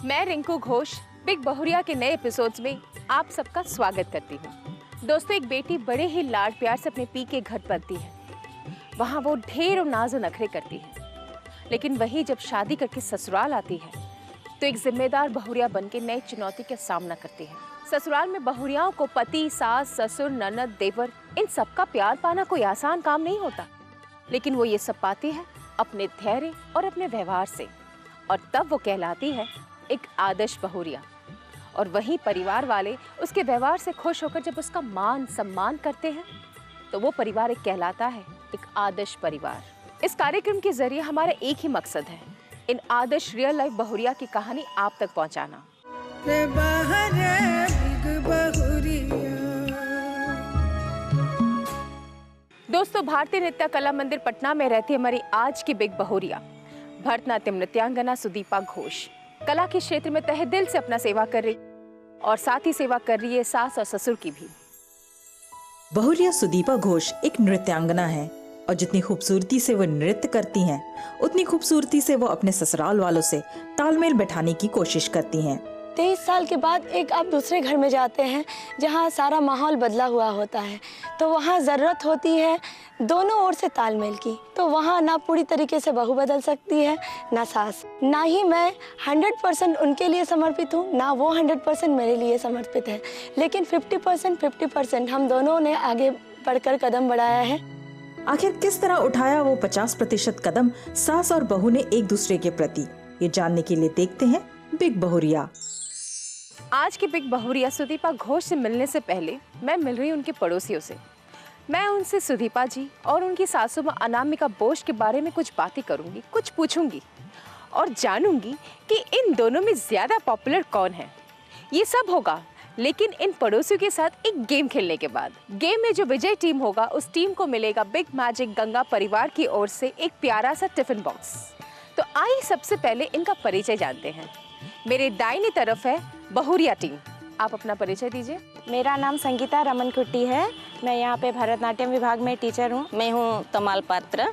मैं रिंकू घोष बिग बहुरिया के नए एपिसोड्स में आप सबका स्वागत करती हूँ। दोस्तों, एक बेटी बड़े ही लाड प्यार से अपने पी के घर पलती है। वहाँ वो ढेर और नाज़ और नखरे करती है, लेकिन वही जब शादी करके ससुराल आती है तो एक जिम्मेदार बहुरिया बनके नई चुनौती का सामना करती है। ससुराल में बहुरियाओं को पति, सास, ससुर, ननद, देवर, इन सबका प्यार पाना कोई आसान काम नहीं होता, लेकिन वो ये सब पाती है अपने धैर्य और अपने व्यवहार से, और तब वो कहलाती है एक आदर्श बहुरिया। और वहीं परिवार वाले उसके व्यवहार से खुश होकर जब उसका मान सम्मान करते हैं तो वो परिवार एक कहलाता है एक आदर्श परिवार। इस कार्यक्रम के जरिए हमारा एक ही मकसद है, इन आदर्श रियल लाइफ बहुरिया की कहानी आप तक पहुंचाना। दोस्तों, भारतीय नृत्य कला मंदिर पटना में रहती हमारी आज की बिग बहुरिया भरतनाट्यम नृत्यांगना सुदीपा घोष कला के क्षेत्र में तहे दिल से अपना सेवा कर रही और साथ ही सेवा कर रही है सास और ससुर की भी। बहुरिया सुदीपा घोष एक नृत्यांगना है और जितनी खूबसूरती से वो नृत्य करती हैं, उतनी खूबसूरती से वो अपने ससुराल वालों से तालमेल बैठाने की कोशिश करती हैं। 23 साल के बाद एक आप दूसरे घर में जाते हैं जहाँ सारा माहौल बदला हुआ होता है, तो वहाँ ज़रूरत होती है दोनों ओर से तालमेल की। तो वहाँ ना पूरी तरीके से बहू बदल सकती है ना सास, ना ही मैं 100% उनके लिए समर्पित हूँ, ना वो 100% मेरे लिए समर्पित है, लेकिन 50% हम दोनों ने आगे बढ़कर कदम बढ़ाया है। आखिर किस तरह उठाया वो 50% कदम सास और बहू ने एक दूसरे के प्रति, ये जानने के लिए देखते हैं बिग बहुरिया। आज की बिग बहुरिया सुदीपा घोष से मिलने से पहले मैं मिल रही उनके पड़ोसियों से। मैं उनसे सुदीपा जी और उनकी सासू माँ अनामिका बोस के बारे में कुछ बातें करूंगी, कुछ पूछूंगी और जानूंगी कि इन दोनों में ज्यादा पॉपुलर कौन है। ये सब होगा लेकिन इन पड़ोसियों के साथ एक गेम खेलने के बाद। गेम में जो विजय टीम होगा उस टीम को मिलेगा बिग मैजिक गंगा परिवार की ओर से एक प्यारा सा टिफिन बॉक्स। तो आइए सबसे पहले इनका परिचय जानते हैं। मेरे दाहिनी तरफ है बहुरिया टीम, आप अपना परिचय दीजिए। मेरा नाम संगीता रमन कुट्टी है, मैं यहाँ पे भरतनाट्यम विभाग में टीचर हूँ। मैं हूँ तमाल पात्र,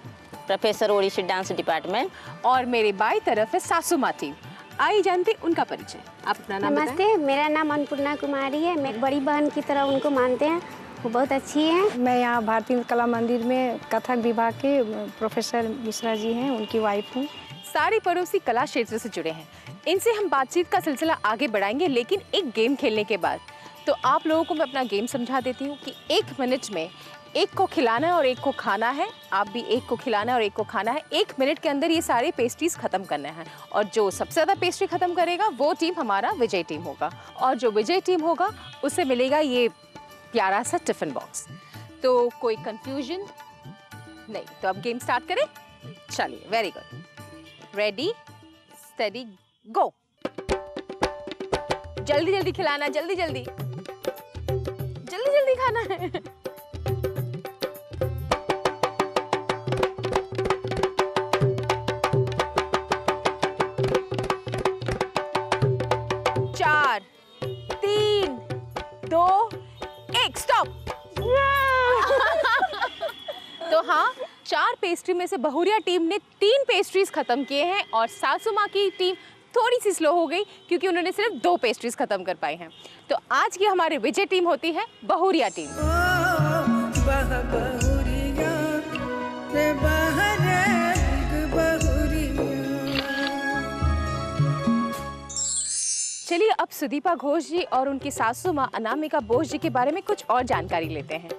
प्रोफेसर ओडिसी डांस डिपार्टमेंट। और मेरे बाई तरफ है सासू माँ टीम, आई जानते उनका परिचय। आप अपना नाम बताएं। नमस्ते, मेरा नाम अन्नपूर्णा कुमारी है, मैं बड़ी बहन की तरह उनको मानते हैं, वो बहुत अच्छी हैं। मैं यहाँ भारतीय कला मंदिर में कथक विभाग के प्रोफेसर मिश्रा जी हैं, उनकी वाइफ हूँ। सारे पड़ोसी कला क्षेत्र से जुड़े हैं, इनसे हम बातचीत का सिलसिला आगे बढ़ाएंगे, लेकिन एक गेम खेलने के बाद। तो आप लोगों को मैं अपना गेम समझा देती हूँ कि 1 मिनट में एक को खिलाना है और एक को खाना है। आप भी एक को खिलाना है और एक को खाना है। 1 मिनट के अंदर ये सारे पेस्ट्रीज खत्म करने हैं और जो सबसे ज़्यादा पेस्ट्री खत्म करेगा वो टीम हमारा विजय टीम होगा, और जो विजय टीम होगा उसे मिलेगा ये प्यारा सा टिफिन बॉक्स। तो कोई कंफ्यूजन नहीं, तो अब गेम स्टार्ट करें। चलिए, वेरी गुड, रेडी स्टेडी गो। जल्दी जल्दी खिलाना, जल्दी जल्दी जल्दी जल्दी खाना है। चार, 3, 2, 1 स्टॉप। तो हाँ, 4 पेस्ट्री में से बहुरिया टीम ने 3 पेस्ट्रीज खत्म किए हैं और सासू माँ की टीम थोड़ी सी स्लो हो गई क्योंकि उन्होंने सिर्फ 2 पेस्ट्रीज खत्म कर पाई हैं। तो आज की हमारी विजय टीम होती है बहुरिया टीम। चलिए अब सुदीपा घोष जी और उनकी सासू माँ अनामिका बोस जी के बारे में कुछ और जानकारी लेते हैं।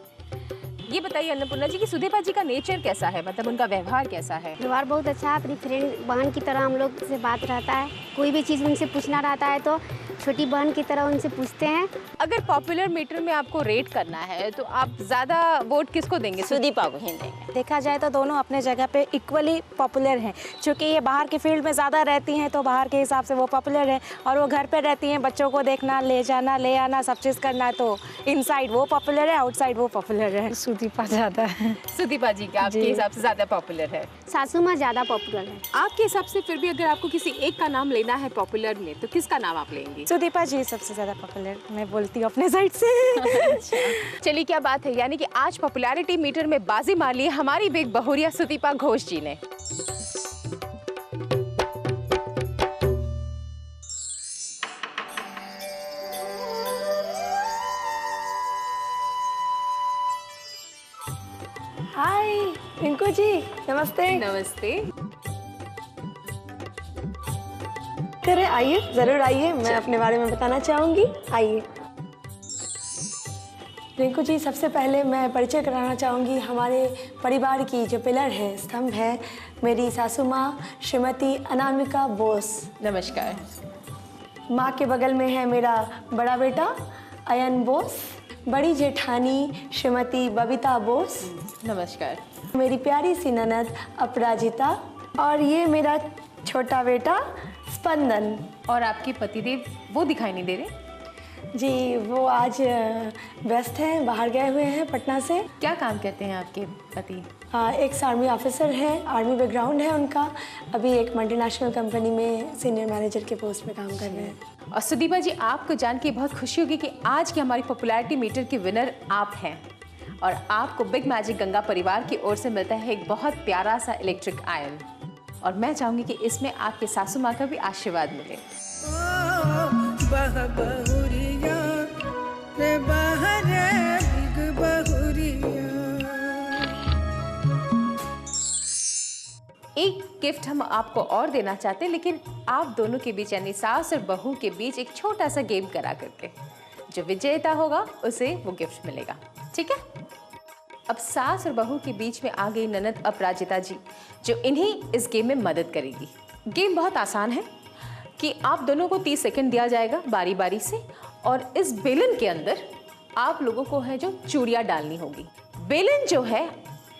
ये बताइए अन्नपूर्णा जी कि सुदीपा जी का नेचर कैसा है, मतलब उनका व्यवहार कैसा है? व्यवहार बहुत अच्छा है, अपनी फ्रेंड बहन की तरह हम लोग से बात रहता है। कोई भी चीज़ उनसे पूछना रहता है तो छोटी बहन की तरह उनसे पूछते हैं। अगर पॉपुलर मीटर में आपको रेट करना है तो आप ज़्यादा वोट किसको देंगे? सुदीपा को ही देंगे। देखा जाए तो दोनों अपने जगह पे इक्वली पॉपुलर हैं, क्योंकि ये बाहर के फील्ड में ज़्यादा रहती हैं तो बाहर के हिसाब से वो पॉपुलर है, और वो घर पे रहती हैं, बच्चों को देखना, ले जाना, ले आना, सब चीज़ करना, तो इनसाइड वो पॉपुलर है, आउटसाइड वो पॉपुलर है। सुदीपा ज़्यादा है। सुदीपा जी के आपके हिसाब से ज़्यादा पॉपुलर है? सासू माँ ज़्यादा पॉपुलर है। आपके हिसाब से फिर भी अगर आपको किसी एक का नाम लेना है पॉपुलर में, तो किसका नाम आप लेंगी? सुदीपा जी सबसे ज़्यादा पॉपुलर, मैं बोलती हूँ अपने साइड से। चलिए, क्या बात है, यानी कि आज पॉपुलैरिटी मीटर में बाजी मार ली हमारी बिग बहुरिया सुदीपा घोष जी ने। रिंकू जी नमस्ते। नमस्ते। अरे आइए, ज़रूर आइए, मैं अपने बारे में बताना चाहूँगी, आइए। रिंकू जी, सबसे पहले मैं परिचय कराना चाहूँगी हमारे परिवार की जो पिलर है, स्तंभ है, मेरी सासू माँ श्रीमती अनामिका बोस। नमस्कार। माँ के बगल में है मेरा बड़ा बेटा अयन बोस, बड़ी जेठानी श्रीमती बबीता बोस। नमस्कार। मेरी मेरी प्यारी सी ननद अपराजिता, और ये मेरा छोटा बेटा स्पंदन। और आपके पतिदेव वो दिखाई नहीं दे रहे? जी वो आज व्यस्त हैं, बाहर गए हुए हैं पटना से। क्या काम करते हैं आपके पति? एक आर्मी ऑफिसर हैं, आर्मी बैकग्राउंड है उनका। अभी एक मल्टीनेशनल कंपनी में सीनियर मैनेजर के पोस्ट पे काम कर रहे हैं। और सुदीपा जी, आपको जान के बहुत खुशी होगी कि आज की हमारी पॉपुलैरिटी मीटर के विनर आप हैं, और आपको बिग मैजिक गंगा परिवार की ओर से मिलता है एक बहुत प्यारा सा इलेक्ट्रिक आयरन। और मैं चाहूँगी कि इसमें आपके सासू माँ का भी आशीर्वाद मिले। एक गिफ्ट हम आपको और देना चाहते हैं, लेकिन आप दोनों के बीच यानी सास और बहू के बीच एक छोटा सा गेम करा करके जो विजेता होगा उसे वो गिफ्ट मिलेगा, ठीक है? अब सास और बहू के बीच में आ गई ननद अपराजिता जी, जो इन्हीं इस गेम में मदद करेगी। गेम बहुत आसान है कि आप दोनों को 30 सेकंड दिया जाएगा बारी बारी से, और इस बेलन के अंदर आप लोगों को है जो चूड़ियाँ डालनी होगी। बेलन जो है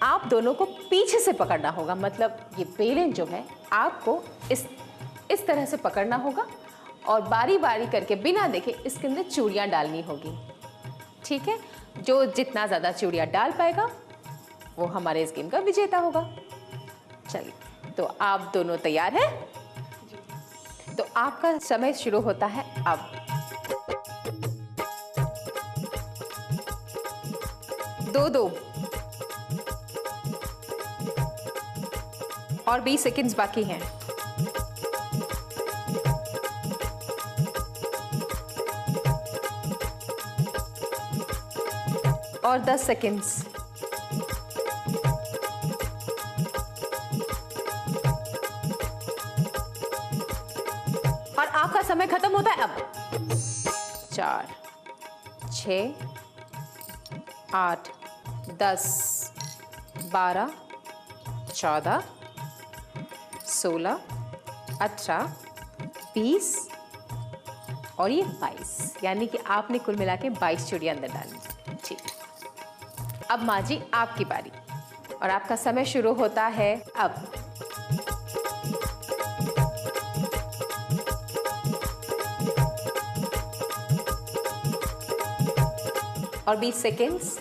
आप दोनों को पीछे से पकड़ना होगा, मतलब ये बेलन जो है आपको इस तरह से पकड़ना होगा और बारी बारी करके बिना देखे इसके अंदर चूड़ियाँ डालनी होगी, ठीक है? जो जितना ज़्यादा चूड़ियाँ डाल पाएगा वो हमारे इस गेम का विजेता होगा। चलिए, तो आप दोनों तैयार हैं? तो आपका समय शुरू होता है अब। दो और 20 सेकंड्स बाकी हैं। और 10 सेकंड्स। और आपका समय खत्म होता है अब। 4, 6, 8, 10, 12, 14, 16, 18, 20 और ये 22, यानी कि आपने कुल मिला के 22 चूड़ियाँ अंदर डाली। ठीक, अब माँ जी आपकी बारी और आपका समय शुरू होता है अब। और 20 सेकेंड्स।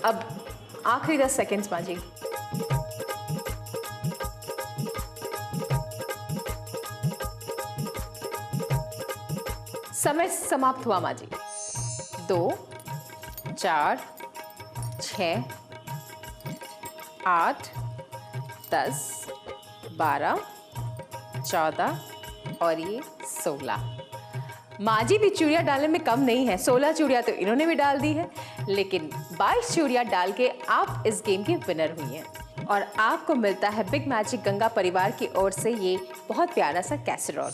अब आखिरी 10 सेकेंड्स माँ जी। समय समाप्त हुआ माँ जी। 2, 4, 6, 8, 10, 12, 14 और ये 16। माँ जी भी चूड़ियाँ डालने में कम नहीं है। 16 चूड़ियाँ तो इन्होंने भी डाल दी है, लेकिन 22 चूड़ियाँ डाल के आप इस गेम की विनर हुई हैं और आपको मिलता है बिग मैजिक गंगा परिवार की ओर से ये बहुत प्यारा सा कैसरोल।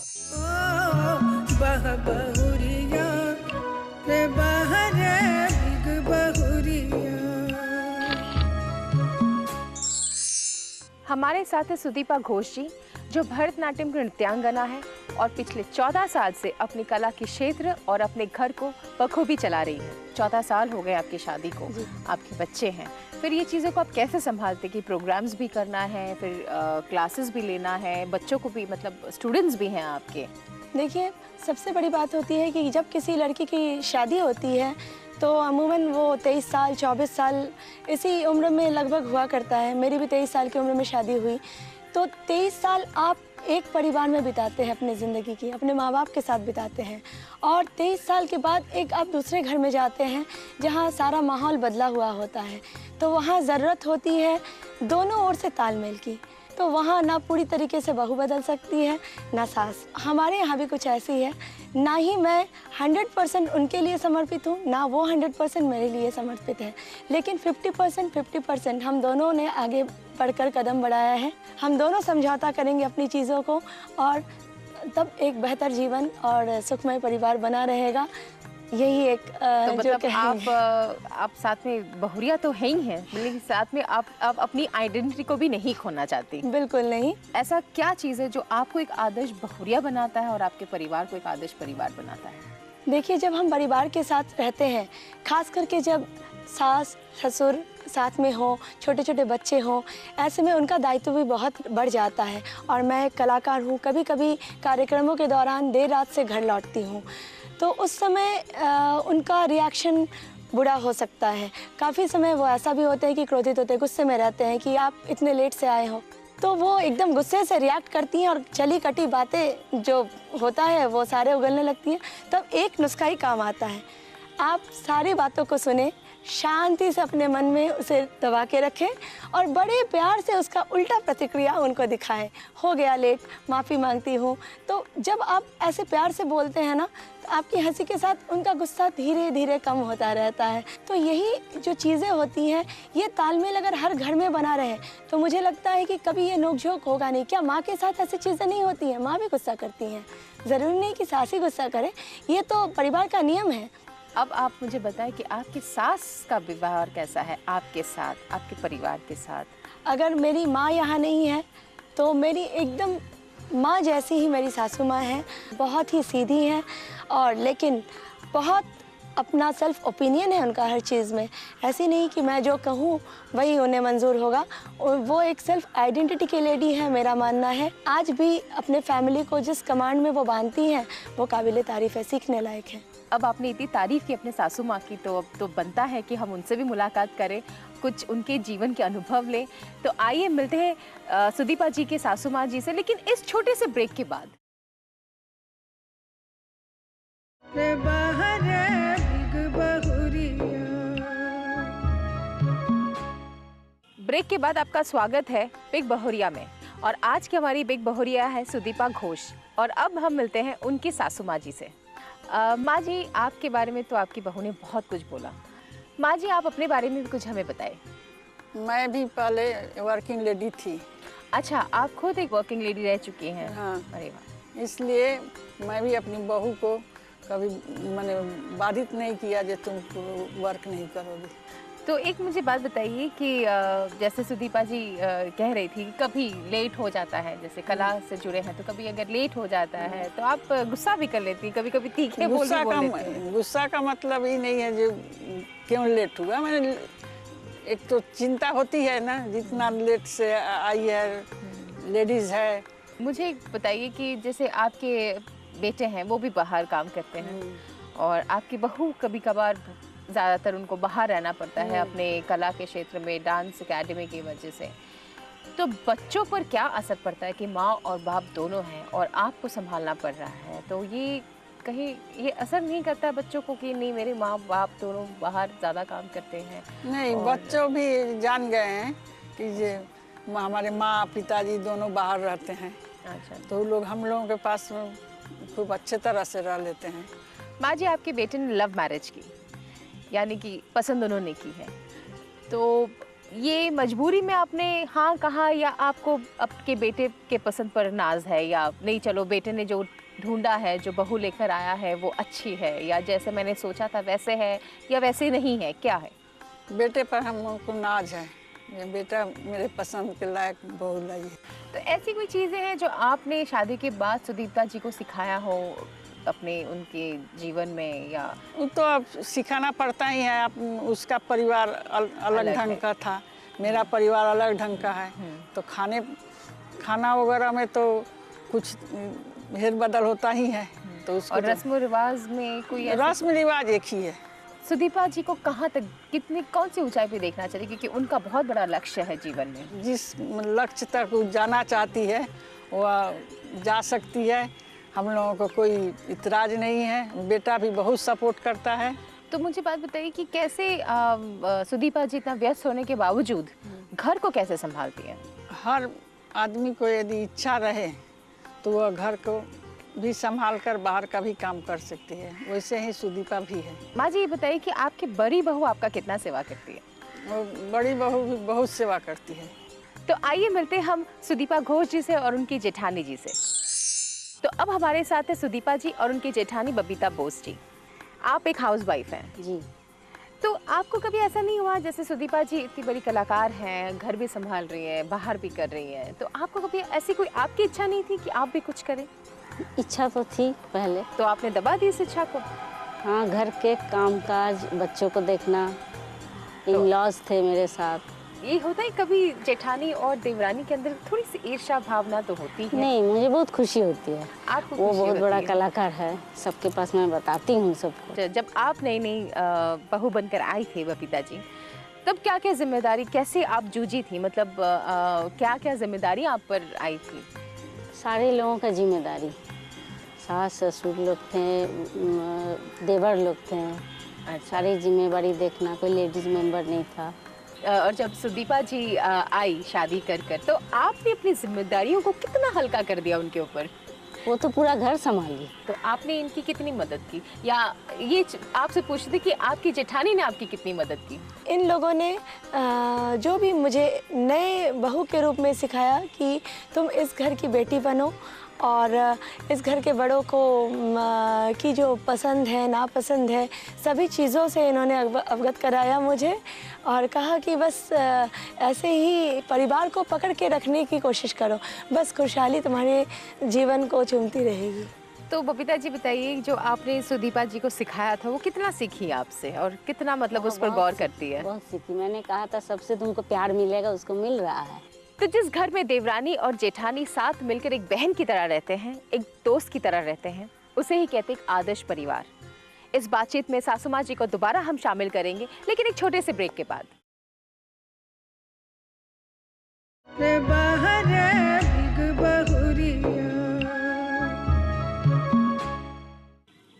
हमारे साथ है सुदीपा घोष जी, जो भरतनाट्यम की नृत्यांगना है और पिछले 14 साल से अपनी कला के क्षेत्र और अपने घर को बखूबी चला रही है। 14 साल हो गए आपकी शादी को, आपके बच्चे हैं, फिर ये चीज़ों को आप कैसे संभालते कि प्रोग्राम्स भी करना है, फिर क्लासेस भी लेना है, बच्चों को भी, मतलब स्टूडेंट्स भी हैं आपके? देखिए, सबसे बड़ी बात होती है कि जब किसी लड़की की शादी होती है तो अमूमन वो 23 साल 24 साल इसी उम्र में लगभग हुआ करता है। मेरी भी 23 साल की उम्र में शादी हुई। तो 23 साल आप एक परिवार में बिताते हैं अपनी ज़िंदगी की, अपने माँ बाप के साथ बिताते हैं, और 23 साल के बाद एक आप दूसरे घर में जाते हैं जहाँ सारा माहौल बदला हुआ होता है। तो वहाँ ज़रूरत होती है दोनों ओर से तालमेल की। तो वहाँ ना पूरी तरीके से बहू बदल सकती है ना सास। हमारे यहाँ भी कुछ ऐसी है, ना ही मैं 100% उनके लिए समर्पित हूँ, ना वो 100% मेरे लिए समर्पित है, लेकिन 50% हम दोनों ने आगे बढ़कर कदम बढ़ाया है। हम दोनों समझौता करेंगे अपनी चीज़ों को और तब एक बेहतर जीवन और सुखमय परिवार बना रहेगा। यही एक तो जो मतलब आप साथ में बहुरिया तो है ही हैं, लेकिन साथ में आप अपनी आइडेंटिटी को भी नहीं खोना चाहती। बिल्कुल नहीं। ऐसा क्या चीज़ है जो आपको एक आदर्श बहुरिया बनाता है और आपके परिवार को एक आदर्श परिवार बनाता है? देखिए, जब हम परिवार के साथ रहते हैं, खास करके जब सास ससुर साथ में हो, छोटे छोटे बच्चे हों, ऐसे में उनका दायित्व भी बहुत बढ़ जाता है। और मैं एक कलाकार हूँ, कभी कभी कार्यक्रमों के दौरान देर रात से घर लौटती हूँ, तो उस समय उनका रिएक्शन बुरा हो सकता है। काफ़ी समय वो ऐसा भी होते हैं कि क्रोधित होते हैं, गुस्से में रहते हैं कि आप इतने लेट से आए हो, तो वो एकदम गुस्से से रिएक्ट करती हैं और चली कटी बातें जो होता है वो सारे उगलने लगती हैं। तब एक नुस्खा ही काम आता है, आप सारी बातों को सुने, शांति से अपने मन में उसे दबा के रखें और बड़े प्यार से उसका उल्टा प्रतिक्रिया उनको दिखाएं। हो गया लेट, माफ़ी मांगती हूँ। तो जब आप ऐसे प्यार से बोलते हैं ना, तो आपकी हंसी के साथ उनका गुस्सा धीरे धीरे कम होता रहता है। तो यही जो चीज़ें होती हैं, ये तालमेल अगर हर घर में बना रहे तो मुझे लगता है कि कभी ये नोकझोंक होगा नहीं। क्या माँ के साथ ऐसी चीज़ें नहीं होती हैं? माँ भी गुस्सा करती हैं, ज़रूरी नहीं कि सास ही गुस्सा करे, ये तो परिवार का नियम है। अब आप मुझे बताएं कि आपकी सास का व्यवहार कैसा है आपके साथ, आपके परिवार के साथ? अगर मेरी माँ यहाँ नहीं है तो मेरी एकदम माँ जैसी ही मेरी सासू माँ है। बहुत ही सीधी हैं और लेकिन बहुत अपना सेल्फ ओपिनियन है उनका हर चीज़ में। ऐसी नहीं कि मैं जो कहूँ वही उन्हें मंजूर होगा। वो एक सेल्फ आइडेंटिटी की लेडी है, मेरा मानना है। आज भी अपने फैमिली को जिस कमांड में वो बांधती हैं वो काबिल तारीफ़ है, सीखने लायक है। अब आपने इतनी तारीफ़ की अपने सासू माँ की, तो अब तो बनता है कि हम उनसे भी मुलाकात करें, कुछ उनके जीवन के अनुभव लें। तो आइए मिलते हैं सुदीपा जी के सासू माँ जी से, लेकिन इस छोटे से ब्रेक के बाद। ब्रेक के बाद आपका स्वागत है बिग बहुरिया में, और आज की हमारी बिग बहुरिया है सुदीपा घोष। और अब हम मिलते हैं उनकी सासू माँ जी से। माँ जी, आपके बारे में तो आपकी बहू ने बहुत कुछ बोला। माँ जी, आप अपने बारे में भी कुछ हमें बताएं। मैं भी पहले वर्किंग लेडी थी। अच्छा, आप खुद एक वर्किंग लेडी रह चुकी हैं? हाँ। अरे वाह। इसलिए मैं भी अपनी बहू को कभी मैंने बाधित नहीं किया जो तुम वर्क नहीं करोगी। तो एक मुझे बात बताइए कि जैसे सुदीपा जी कह रही थी कभी लेट हो जाता है, जैसे कला से जुड़े हैं तो कभी अगर लेट हो जाता है तो आप गुस्सा भी कर लेती, कभी कभी तीखे बोल भी बोल लेती हैं। गुस्सा का मतलब ही नहीं है जो क्यों लेट हुआ। मैंने एक तो चिंता होती है ना, जितना लेट से आई है, लेडीज है। मुझे बताइए कि जैसे आपके बेटे हैं वो भी बाहर काम करते हैं और आपकी बहू कभी कभार ज़्यादातर उनको बाहर रहना पड़ता है अपने कला के क्षेत्र में, डांस एकेडमी की वजह से। तो बच्चों पर क्या असर पड़ता है कि माँ और बाप दोनों हैं और आपको संभालना पड़ रहा है? तो ये कहीं ये असर नहीं करता है बच्चों को कि नहीं मेरे माँ बाप दोनों बाहर ज़्यादा काम करते हैं? नहीं, बच्चों भी जान गए हैं कि ये हमारे माँ पिताजी दोनों बाहर रहते हैं। अच्छा, तो लोग हम लोगों के पास खूब अच्छे तरह से रह लेते हैं। माँ जी, आपके बेटे ने लव मैरिज की, यानी कि पसंद उन्होंने की है, तो ये मजबूरी में आपने हाँ कहा या आपको आपके बेटे के पसंद पर नाज है, या नहीं चलो बेटे ने जो ढूंढा है, जो बहू लेकर आया है वो अच्छी है, या जैसे मैंने सोचा था वैसे है या वैसे नहीं है, क्या है? बेटे पर हम लोग को नाज है, ये बेटा मेरे पसंद के लायक बहू लाई है। तो ऐसी कोई चीज़ें हैं जो आपने शादी के बाद सुदीप्ता जी को सिखाया हो अपने उनके जीवन में? या वो तो अब सिखाना पड़ता ही है। आप उसका परिवार अलग ढंग का था, मेरा परिवार अलग ढंग का है, तो खाना वगैरह में तो कुछ हेर बदल होता ही है। तो उसको और रस्म रिवाज में कोई रस्म रिवाज एक ही है। सुदीपा जी को कहाँ तक, कितनी कौन सी ऊंचाई पे देखना चाहिए, क्योंकि उनका बहुत बड़ा लक्ष्य है जीवन में? जिस लक्ष्य तक वो जाना चाहती है वह जा सकती है। हम लोगों को कोई इतराज नहीं है, बेटा भी बहुत सपोर्ट करता है। तो मुझे बात बताइए कि कैसे सुदीपा जी इतना व्यस्त होने के बावजूद घर को कैसे संभालती हैं? हर आदमी को यदि इच्छा रहे तो वह घर को भी संभाल कर बाहर का भी काम कर सकती है, वैसे ही सुदीपा भी है। माँ जी ये बताइए कि आपकी बड़ी बहू आपका कितना सेवा करती है? वो बड़ी बहू भी बहुत सेवा करती है। तो आइए मिलते हैं हम सुदीपा घोष जी से और उनकी जेठानी जी से। तो अब हमारे साथ है सुदीपा जी और उनकी जेठानी बबीता बोस जी। आप एक हाउसवाइफ हैं जी। तो आपको कभी ऐसा नहीं हुआ, जैसे सुदीपा जी इतनी बड़ी कलाकार हैं, घर भी संभाल रही हैं, बाहर भी कर रही हैं, तो आपको कभी ऐसी कोई आपकी इच्छा नहीं थी कि आप भी कुछ करें? इच्छा तो थी पहले। तो आपने दबा दी इस इच्छा को? हाँ, घर के कामकाज, बच्चों को देखना, इन-लॉज थे मेरे साथ। ये होता है कभी जेठानी और देवरानी के अंदर थोड़ी सी ईर्ष्या भावना तो होती है? नहीं, मुझे बहुत खुशी होती है। आपको वो खुशी बहुत होती बड़ा है? कलाकार है, सबके पास मैं बताती हूँ सबको। जब आप नई नई बहू बनकर आई थी बबीता जी, तब क्या क्या जिम्मेदारी, कैसे आप जूझी थी? मतलब क्या क्या जिम्मेदारी आप पर आई थी? सारे लोगों का जिम्मेदारी, सास ससुर लोग थे, देवर लोग थे, सारी जिम्मेदारी देखना, कोई लेडीज मेंबर नहीं था। और जब सुदीपा जी आई शादी कर कर, तो आपने अपनी जिम्मेदारियों को कितना हल्का कर दिया उनके ऊपर? वो तो पूरा घर संभाली। तो आपने इनकी कितनी मदद की, या ये आपसे पूछते कि आपकी जेठानी ने आपकी कितनी मदद की? इन लोगों ने जो भी मुझे नए बहू के रूप में सिखाया कि तुम इस घर की बेटी बनो, और इस घर के बड़ों को की जो पसंद है नापसंद है सभी चीज़ों से इन्होंने अवगत कराया मुझे, और कहा कि बस ऐसे ही परिवार को पकड़ के रखने की कोशिश करो, बस खुशहाली तुम्हारे जीवन को चूमती रहेगी। तो बबीता जी बताइए, जो आपने सुदीपा जी को सिखाया था वो कितना सीखी आपसे, और कितना मतलब उस पर गौर करती है? बहुत सीखी। मैंने कहा था सबसे तुमको प्यार मिलेगा, उसको मिल रहा है। तो जिस घर में देवरानी और जेठानी साथ मिलकर एक बहन की तरह रहते हैं, एक दोस्त की तरह रहते हैं, उसे ही कहते हैं एक आदर्श परिवार। इस बातचीत में सासू माँ जी को दोबारा हम शामिल करेंगे, लेकिन एक छोटे से ब्रेक के बाद।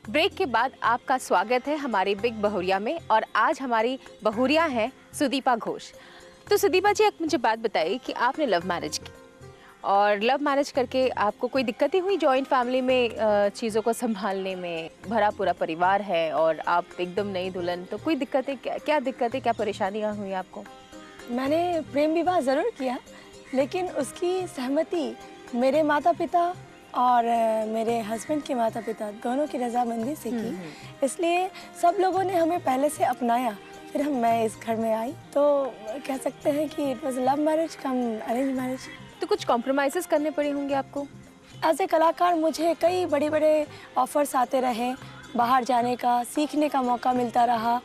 ब्रेक के बाद आपका स्वागत है हमारी बिग बहुरिया में, और आज हमारी बहुरिया है सुदीपा घोष। तो सुदीपा जी, एक मुझे बात बताइए कि आपने लव मैरिज की, और लव मैरिज करके आपको कोई दिक्कतें हुई जॉइंट फैमिली में चीज़ों को संभालने में? भरा पूरा परिवार है और आप एकदम नई दुल्हन, तो कोई दिक्कतें, क्या दिक्कतें, क्या परेशानियाँ हुई आपको? मैंने प्रेम विवाह ज़रूर किया, लेकिन उसकी सहमति मेरे माता पिता और मेरे हस्बैंड के माता पिता दोनों की रजामंदी से की, इसलिए सब लोगों ने हमें पहले से अपनाया। फिर मैं इस घर में आई, तो कह सकते हैं कि it was love marriage come arrange marriage. तो कुछ कॉम्प्रोमाइज़ेस करने पड़े होंगे आपको? एज ए कलाकार मुझे कई बड़े बड़े ऑफर्स आते रहे, बाहर जाने का, सीखने का मौका मिलता रहा,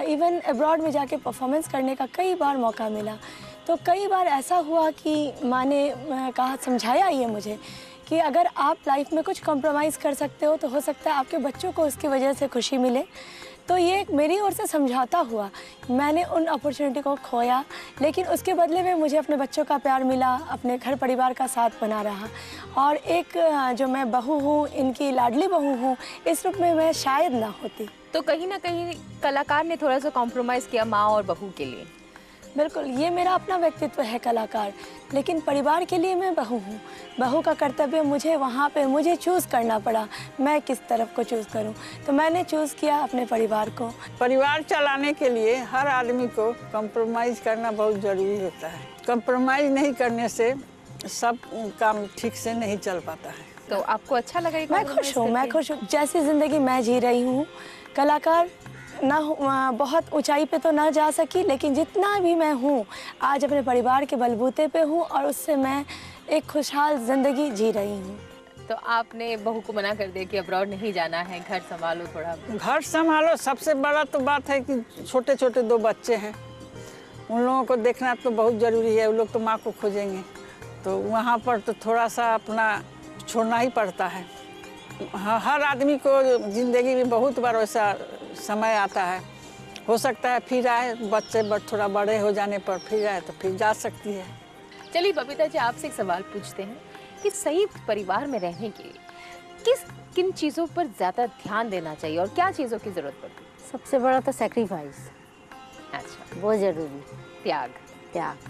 इवन अब्रॉड में जाके परफॉर्मेंस करने का कई बार मौका मिला। तो कई बार ऐसा हुआ कि माँ ने कहा, समझाया ये मुझे कि अगर आप लाइफ में कुछ कॉम्प्रोमाइज़ कर सकते हो तो हो सकता है आपके बच्चों को उसकी वजह से खुशी मिले। तो ये मेरी ओर से समझौता हुआ। मैंने उन अपॉर्चुनिटी को खोया, लेकिन उसके बदले में मुझे अपने बच्चों का प्यार मिला, अपने घर परिवार का साथ बना रहा। और एक जो मैं बहू हूँ, इनकी लाडली बहू हूँ, इस रूप में मैं शायद ना होती। तो कहीं ना कहीं कलाकार ने थोड़ा सा कॉम्प्रोमाइज़ किया माँ और बहू के लिए? बिल्कुल, ये मेरा अपना व्यक्तित्व है कलाकार, लेकिन परिवार के लिए मैं बहू हूँ। बहू का कर्तव्य मुझे वहाँ पे मुझे चूज़ करना पड़ा, मैं किस तरफ को चूज़ करूँ। तो मैंने चूज़ किया अपने परिवार को। परिवार चलाने के लिए हर आदमी को कॉम्प्रोमाइज़ करना बहुत ज़रूरी होता है। कॉम्प्रोमाइज़ नहीं करने से सब काम ठीक से नहीं चल पाता है। तो आपको अच्छा लगा? मैं खुश हूँ, मैं खुश हूँ जैसी ज़िंदगी मैं जी रही हूँ। कलाकार ना बहुत ऊंचाई पे तो ना जा सकी, लेकिन जितना भी मैं हूँ आज अपने परिवार के बलबूते पे हूँ, और उससे मैं एक खुशहाल ज़िंदगी जी रही हूँ। तो आपने बहू को मना कर दिया कि अब्रॉड नहीं जाना है, घर संभालो थोड़ा? घर संभालो, सबसे बड़ा तो बात है कि छोटे छोटे 2 बच्चे हैं, उन लोगों को देखना तो बहुत ज़रूरी है। वो लोग तो माँ को खोजेंगे, तो वहाँ पर तो थोड़ा सा अपना छोड़ना ही पड़ता है। हर आदमी को ज़िंदगी में बहुत बार वैसा समय आता है, हो सकता है फिर आए, बच्चे थोड़ा बड़े हो जाने पर फिर आए तो फिर जा सकती है। चलिए बबीता जी, आपसे एक सवाल पूछते हैं कि संयुक्त परिवार में रहने के लिए किन चीज़ों पर ज़्यादा ध्यान देना चाहिए और क्या चीज़ों की ज़रूरत पड़ती है? सबसे बड़ा तो सेक्रीफाइस, अच्छा, बहुत ज़रूरी। त्याग। त्याग,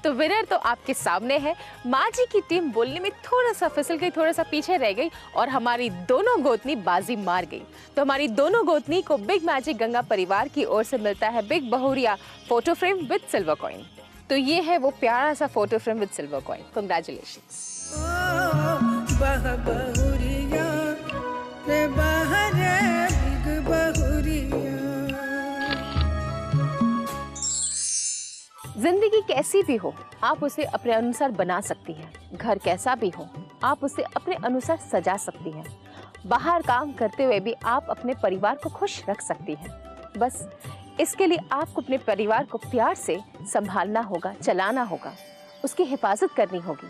तो विनर तो आपके सामने है। माँ जी की टीम बोलने में थोड़ा सा फिसल गई, थोड़ा सा पीछे रह गई और हमारी दोनों गोतनी बाजी मार गई। तो हमारी दोनों गोतनी को बिग मैजिक गंगा परिवार की ओर से मिलता है बिग बहुरिया photo frame with silver coin. तो ये है वो प्यारा सा photo frame with silver coin. Congratulations. जिंदगी कैसी भी हो आप उसे अपने अनुसार बना सकती हैं। घर कैसा भी हो आप उसे अपने अनुसार सजा सकती हैं। बाहर काम करते हुए भी आप अपने परिवार को खुश रख सकती हैं। बस इसके लिए आपको अपने परिवार को प्यार से संभालना होगा, चलाना होगा, उसकी हिफाजत करनी होगी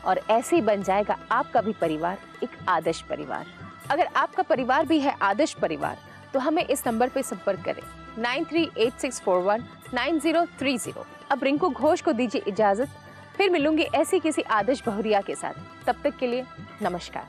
और ऐसे ही बन जाएगा आपका भी परिवार एक आदर्श परिवार। अगर आपका परिवार भी है आदर्श परिवार तो हमें इस नंबर पर संपर्क करें 9386419030। अब रिंकू घोष को दीजिए इजाजत, फिर मिलूंगी ऐसी किसी आदर्श बहुरिया के साथ। तब तक के लिए नमस्कार।